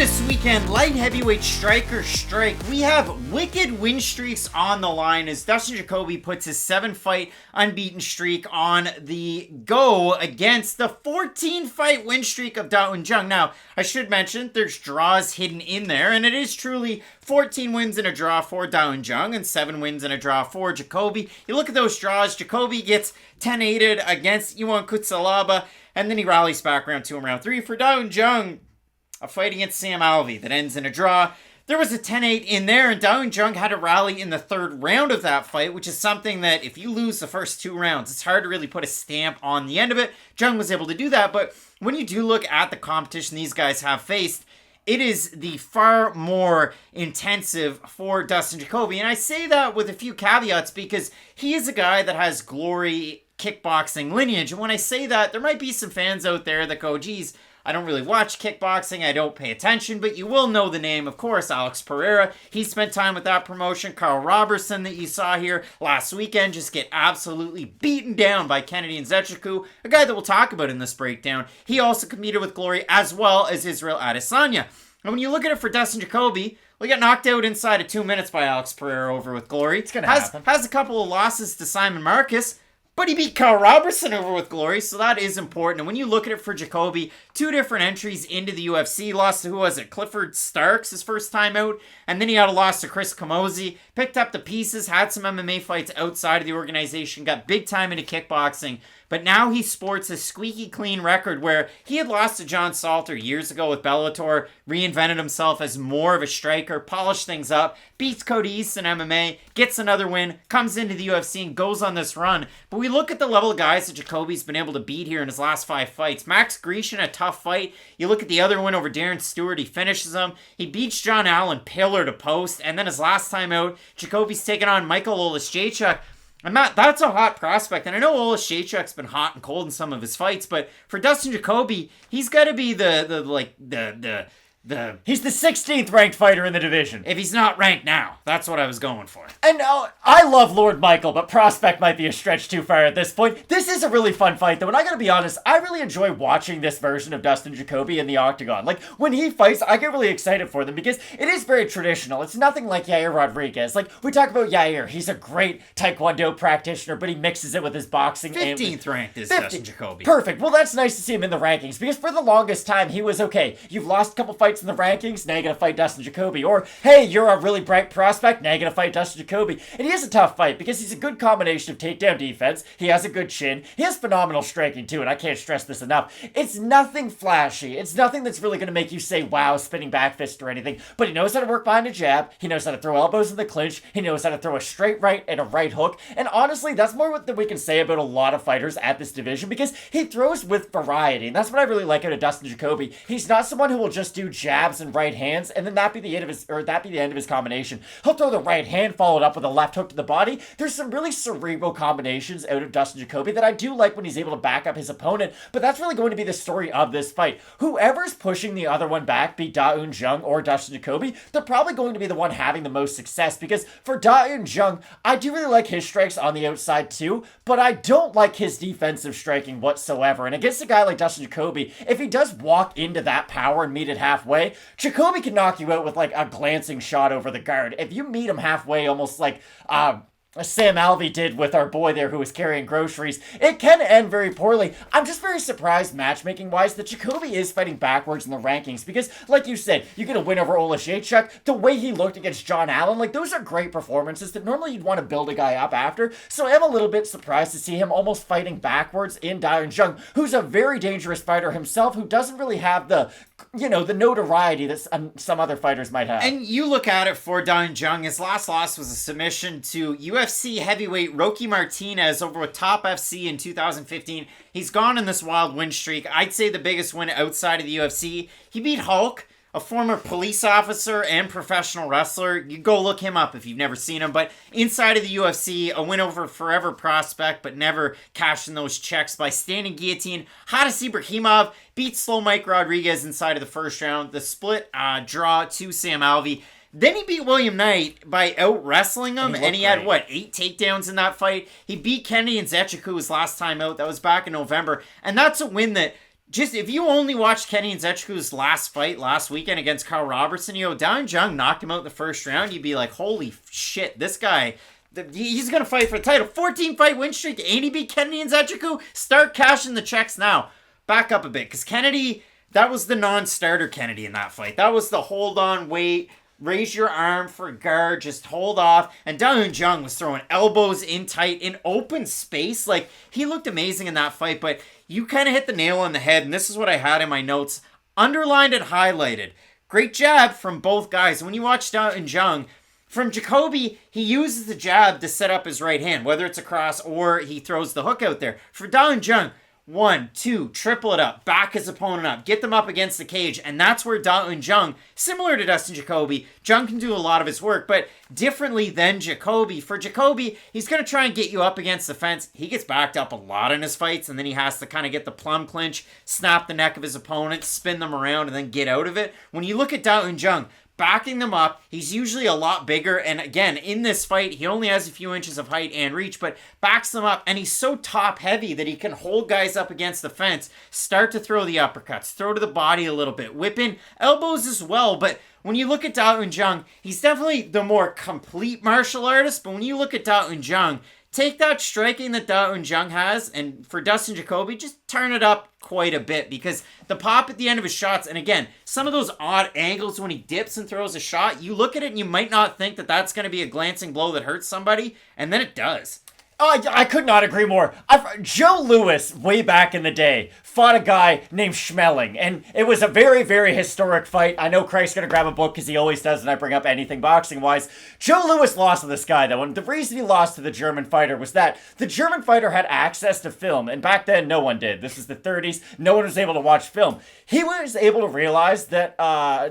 this weekend, light heavyweight striker strike. We have wicked win streaks on the line as Dustin Jacoby puts his 7-fight unbeaten streak on the go against the 14-fight win streak of Un Jung. Now, I should mention there's draws hidden in there, and it is truly 14 wins and a draw for Un Jung and 7 wins and a draw for Jacoby. You look at those draws, Jacoby gets 10-8'd against Iwan Kutsalaba, and then he rallies back round 2 and round 3 for Un Jung. A fight against Sam Alvey that ends in a draw. There was a 10-8 in there, and Un Jung had a rally in the 3rd round of that fight, which is something that if you lose the first 2 rounds, it's hard to really put a stamp on the end of it. Jung was able to do that, but when you do look at the competition these guys have faced, it is the far more intensive for Dustin Jacoby, and I say that with a few caveats because he is a guy that has glory kickboxing lineage, and when I say that, there might be some fans out there that go, geez, I don't really watch kickboxing, I don't pay attention, but you will know the name, of course, Alex Pereira. He spent time with that promotion. Carl Robertson that you saw here last weekend just get absolutely beaten down by Kennedy Nzechukwu, a guy that we'll talk about in this breakdown. He also competed with glory as well as Israel Adesanya. And when you look at it for Dustin Jacoby, we got knocked out inside of 2 minutes by Alex Pereira over with glory. It's going to happen. Has a couple of losses to Simon Marcus, but he beat Carl Robertson over with glory, so that is important. And when you look at it for Jacoby, 2 different entries into the UFC. Lost to, who was it? Clifford Starks, his first time out. And then he had a loss to Chris Camozzi. Picked up the pieces, had some MMA fights outside of the organization, got big time into kickboxing. But now he sports a squeaky clean record where he had lost to John Salter years ago with Bellator, reinvented himself as more of a striker, polished things up, beats Cody East in MMA, gets another win, comes into the UFC and goes on this run. But we look at the level of guys that Jacoby's been able to beat here in his last 5 fights. Max Grecian, a tough fight. You look at the other win over Darren Stewart, he finishes him. He beats John Allen pillar to post. And then his last time out, Jacoby's taken on Michael Oleksiejczuk. That's a hot prospect, and I know Oleksiejczuk's been hot and cold in some of his fights, but for Dustin Jacoby, he's got to be He's the 16th ranked fighter in the division. If he's not ranked now, that's what I was going for. And I love Lord Michael, but prospect might be a stretch too far at this point. This is a really fun fight, though, and I gotta be honest, I really enjoy watching this version of Dustin Jacoby in the octagon. Like, when he fights, I get really excited for them because it is very traditional. It's nothing like Yair Rodriguez. Like, we talk about Yair. He's a great Taekwondo practitioner, but he mixes it with his boxing. 15th ranked is Dustin Jacoby. Perfect. Well, that's nice to see him in the rankings because for the longest time, he was, okay, you've lost a couple fights in the rankings, now you're gonna fight Dustin Jacoby. Or, hey, you're a really bright prospect, now you're gonna fight Dustin Jacoby. And he is a tough fight because he's a good combination of takedown defense, he has a good chin, he has phenomenal striking too, and I can't stress this enough. It's nothing flashy, it's nothing that's really gonna make you say, wow, spinning back fist or anything, but he knows how to work behind a jab, he knows how to throw elbows in the clinch, he knows how to throw a straight right and a right hook, and honestly, that's more than we can say about a lot of fighters at this division because he throws with variety, and that's what I really like out of Dustin Jacoby. He's not someone who will just do jabs and right hands, and then that be the end of his combination. He'll throw the right hand followed up with a left hook to the body. There's some really cerebral combinations out of Dustin Jacoby that I do like when he's able to back up his opponent, but that's really going to be the story of this fight. Whoever's pushing the other one back, be Un Jung or Dustin Jacoby, they're probably going to be the one having the most success because for Un Jung, I do really like his strikes on the outside too, but I don't like his defensive striking whatsoever, and against a guy like Dustin Jacoby, if he does walk into that power and meet it halfway, Jacoby can knock you out with like a glancing shot over the guard. If you meet him halfway, almost like Sam Alvey did with our boy there who was carrying groceries, it can end very poorly. I'm just very surprised matchmaking-wise that Jacoby is fighting backwards in the rankings because, like you said, you get a win over Oleksiejczuk, the way he looked against John Allen, like those are great performances that normally you'd want to build a guy up after, so I am a little bit surprised to see him almost fighting backwards in Un Jung, who's a very dangerous fighter himself, who doesn't really have the notoriety that some other fighters might have. And you look at it for Un Jung, his last loss was a submission to UFC heavyweight Rocky Martinez over with Top FC in 2015. He's gone in this wild win streak. I'd say the biggest win outside of the UFC. He beat Hulk, a former police officer and professional wrestler. You go look him up if you've never seen him. But inside of the UFC, a win over forever prospect, but never cashing those checks by standing guillotine. Hadis Ibrahimov beat Slow Mike Rodriguez inside of the first round. The split draw to Sam Alvey. Then he beat William Knight by out-wrestling him, and he had, 8 takedowns in that fight? He beat Kennedy Nzechukwu his last time out. That was back in November. And that's a win that just if you only watched Kenny Nzechukwu's last fight last weekend against Carl Robertson, Da Un Jung knocked him out in the first round, you'd be like, holy shit, this guy, he's going to fight for the title. 14-fight win streak, and he beat Kennedy Nzechukwu. Start cashing the checks now. Back up a bit, because Kennedy, that was the non-starter Kennedy in that fight. That was the hold on, wait, raise your arm for a guard, just hold off. And Da Un Jung was throwing elbows in tight, in open space. Like, he looked amazing in that fight, but you kind of hit the nail on the head, and this is what I had in my notes. Underlined and highlighted. Great jab from both guys. When you watch Da Un Jung, from Jacoby, he uses the jab to set up his right hand, whether it's a cross or he throws the hook out there. For Da Un Jung, 1, 2, triple it up, back his opponent up, get them up against the cage, and that's where Da Un Jung, similar to Dustin Jacoby, Jung can do a lot of his work, but differently than Jacoby. For Jacoby, he's going to try and get you up against the fence. He gets backed up a lot in his fights, and then he has to kind of get the plum clinch, snap the neck of his opponent, spin them around, and then get out of it. When you look at Da Un Jung, backing them up, he's usually a lot bigger, and again, in this fight, he only has a few inches of height and reach, but backs them up, and he's so top heavy that he can hold guys up against the fence, start to throw the uppercuts, throw to the body a little bit, whip in elbows as well. But when you look at Da Un Jung, he's definitely the more complete martial artist, but when you look at Da Un Jung, take that striking that Da Un Jung has, and for Dustin Jacoby, just turn it up quite a bit, because the pop at the end of his shots, and again, some of those odd angles when he dips and throws a shot, you look at it and you might not think that that's going to be a glancing blow that hurts somebody, and then it does. I could not agree more. Joe Louis, way back in the day, fought a guy named Schmeling, and it was a very, very historic fight. I know Craig's going to grab a book because he always does when I bring up anything boxing-wise. Joe Louis lost to this guy, though, and the reason he lost to the German fighter was that the German fighter had access to film, and back then, no one did. This is the 30s. No one was able to watch film. He was able to realize that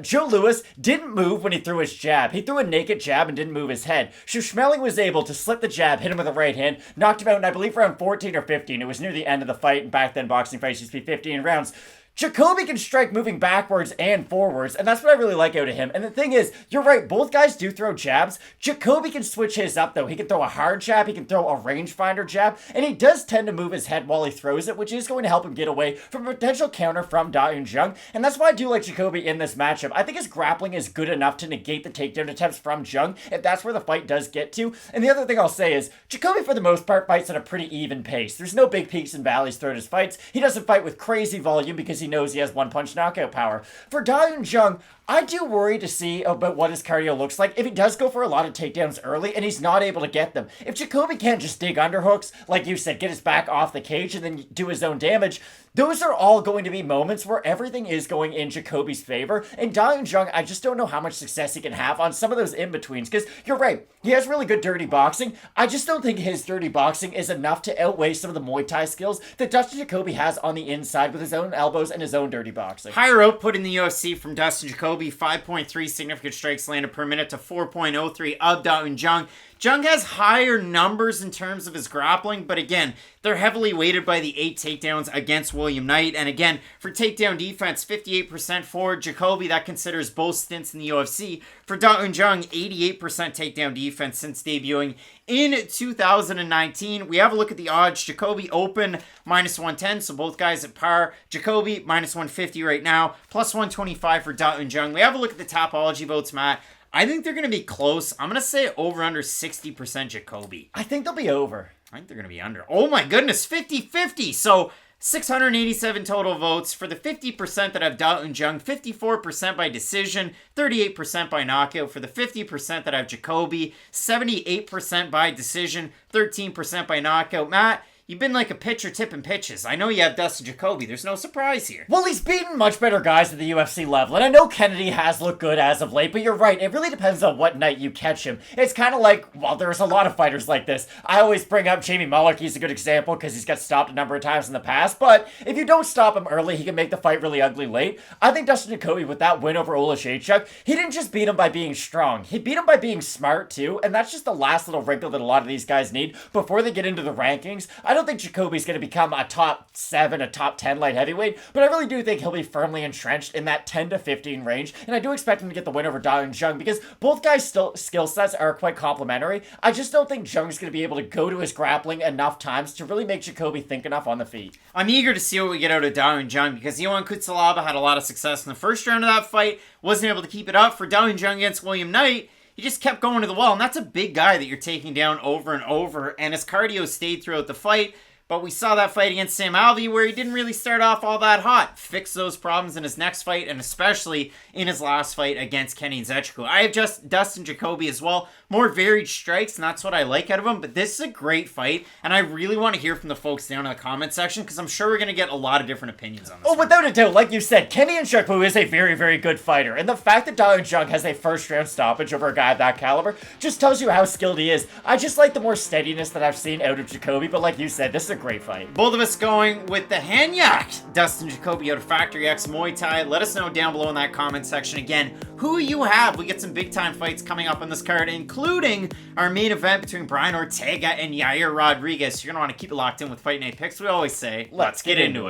Joe Louis didn't move when he threw his jab. He threw a naked jab and didn't move his head. So Schmeling was able to slip the jab, hit him with the right hand, knocked him out in, I believe, around 14 or 15. It was near the end of the fight, and back then boxing fights used to be 15 rounds. Jacoby can strike moving backwards and forwards, and that's what I really like out of him. And the thing is, you're right, both guys do throw jabs. Jacoby can switch his up, though. He can throw a hard jab, he can throw a rangefinder jab, and he does tend to move his head while he throws it, which is going to help him get away from a potential counter from Da Un Jung. And that's why I do like Jacoby in this matchup. I think his grappling is good enough to negate the takedown attempts from Jung, if that's where the fight does get to. And the other thing I'll say is, Jacoby, for the most part, fights at a pretty even pace. There's no big peaks and valleys throughout his fights. He doesn't fight with crazy volume because he knows he has one-punch knockout power. For Da Un Jung, I do worry to see about what his cardio looks like if he does go for a lot of takedowns early and he's not able to get them. If Jacoby can't just dig underhooks, like you said, get his back off the cage and then do his own damage, those are all going to be moments where everything is going in Jacoby's favor. And Da Un Jung, I just don't know how much success he can have on some of those in-betweens, because you're right, he has really good dirty boxing. I just don't think his dirty boxing is enough to outweigh some of the Muay Thai skills that Dustin Jacoby has on the inside with his own elbows and his own dirty boxing. Higher output in the UFC from Dustin Jacoby, 5.3 significant strikes landed per minute to 4.03 of Da Un Jung. Jung has higher numbers in terms of his grappling, but again, they're heavily weighted by the 8 takedowns against William Knight. And again, for takedown defense, 58% for Jacoby. That considers both stints in the UFC. For Da Un Jung, 88% takedown defense since debuting in 2019. We have a look at the odds. Jacoby open -110, so both guys at par. Jacoby -150 right now, +125 for Da Un Jung. We have a look at the Tapology votes, Matt. I think they're going to be close. I'm going to say over under 60% Jacoby. I think they'll be over. I think they're going to be under. Oh my goodness, 50-50. So 687 total votes. For the 50% that have Da Un Jung, 54% by decision, 38% by knockout. For the 50% that have Jacoby, 78% by decision, 13% by knockout. Matt, you've been like a pitcher tipping pitches. I know you have Dustin Jacoby. There's no surprise here. Well, he's beaten much better guys at the UFC level, and I know Kennedy has looked good as of late, but you're right. It really depends on what night you catch him. It's kind of like, well, there's a lot of fighters like this. I always bring up Jamie Mullarkey. He's a good example because he's got stopped a number of times in the past, but if you don't stop him early, he can make the fight really ugly late. I think Dustin Jacoby, with that win over Olashechuk, he didn't just beat him by being strong. He beat him by being smart, too, and that's just the last little wrinkle that a lot of these guys need before they get into the rankings. I don't think Jacoby's going to become a top 7, a top 10 light heavyweight, but I really do think he'll be firmly entrenched in that 10 to 15 range, and I do expect him to get the win over Un Jung because both guys' skill sets are quite complementary. I just don't think Jung's going to be able to go to his grappling enough times to really make Jacoby think enough on the feet. I'm eager to see what we get out of Un Jung because Yohan Kutsalaba had a lot of success in the first round of that fight, wasn't able to keep it up for Un Jung against William Knight. He just kept going to the wall, and that's a big guy that you're taking down over and over, and his cardio stayed throughout the fight. But we saw that fight against Sam Alvey where he didn't really start off all that hot. Fixed those problems in his next fight, and especially in his last fight against Kenny Nzechukwu. I have just Dustin Jacoby as well. More varied strikes, and that's what I like out of him. But this is a great fight, and I really want to hear from the folks down in the comment section because I'm sure we're going to get a lot of different opinions on this. Oh, without a doubt, like you said, Kenny Nzechukwu is a very, very good fighter. And the fact that Un Jung has a first-round stoppage over a guy of that caliber just tells you how skilled he is. I just like the more steadiness that I've seen out of Jacoby, but like you said, this is a great fight. Both of us going with the Hanyak Dustin Jacoby out of Factory X Muay Thai. Let us know down below in that comment section again who you have. We get some big time fights coming up on this card, including our main event between Brian Ortega and Yair Rodriguez. You're going to want to keep it locked in with Fight Night Picks. We always say, let's get into it.